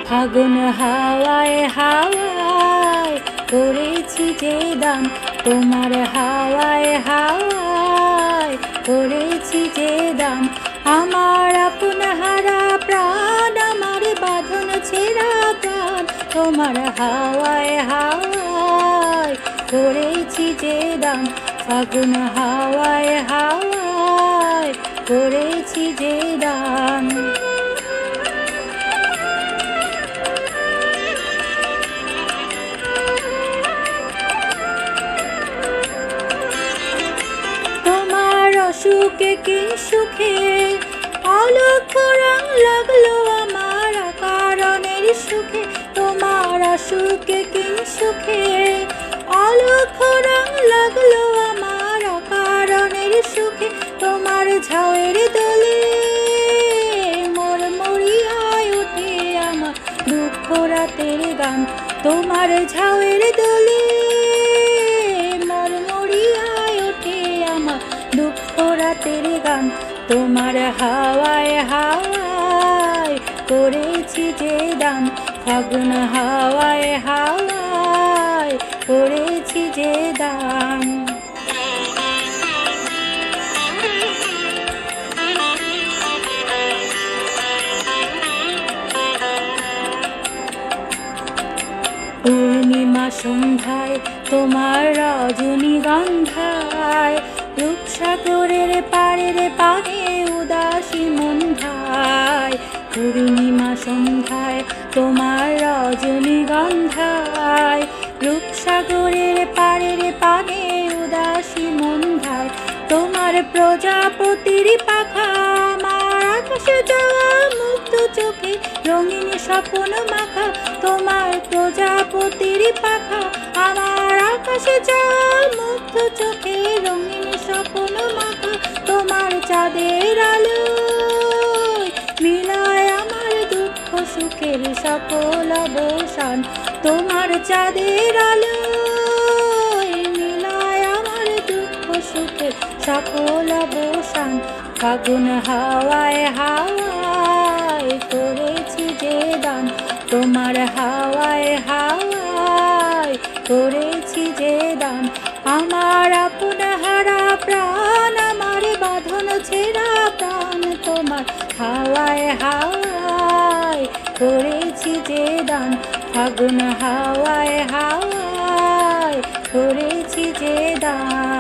ফাগুন হাওয়ায় হাওয়ায় করেছি যে দান, তোমার হাওয়ায় হাওয়ায় করেছি যে দান। আমার আপন হারা প্রাণ, আমার বাঁধন ছেঁড়া প্রাণ, তোমার হাওয়ায় হাওয়ায় করেছি যে দান। ফাগুন হাওয়ায় হাওয়ায় করেছি যে দান। তোমার অসুখে কি সুখে অলক্ষ রং লাগলো আমার কারণের সুখে। তোমার অসুখে কি সুখে অলক্ষ রং লাগলো আমার কারণের সুখে। তোমার ঝাউয়ের দোলে মোর মরিয়ায় ওঠে আমার দুঃখ রাতের গান। তোমার ঝাউয়ের দোলে মোর মরিয়ায় ওঠে আমার দুঃখ রাতের গান। তোমার হাওয়ায় হাওয়ায় করেছি যে দান, ফাগুন হাওয়ায় হাওয়ায় করেছি যে দান। পূর্ণিমা সন্ধ্যায় তোমার রজনীগন্ধায়, রূপসাগরের পাড়ের পাড়ে উদাসী মন্ধায়। পূর্ণিমা সন্ধ্যায় তোমার রজনীগন্ধায়, রূপসাগরের পাড়ের পাড়ে উদাসী মন্ধায়। তোমার প্রজাপতির পাখা আমার আকাশে যাওয়া মুক্ত চোখে রঙিন স্বপ্ন মাখা। তোমার প্রজাপতির পাখা আমার আকাশে যাওয়া মুক্ত চোখে রঙিন স্বপ্ন মাখা। তোমার চাঁদের আলো মিলায় আমার দুঃখ সুখের সকল অবসান। তোমার চাঁদের আলো মিলায় আমার দুঃখ সুখের সকল অবসান। ফাগুন হাওয়ায় হাওয়ায় করেছি যে দান, তোমার হাওয়ায় হাওয়ায় করেছি যে দান। আমার আপন হারা প্রাণ, আমার বাঁধন ছেঁড়া প্রাণ, তোমার হাওয়ায় হাওয়ায় করেছি যে দান। ফাগুন হাওয়ায় হাওয়ায় করেছি যে দান।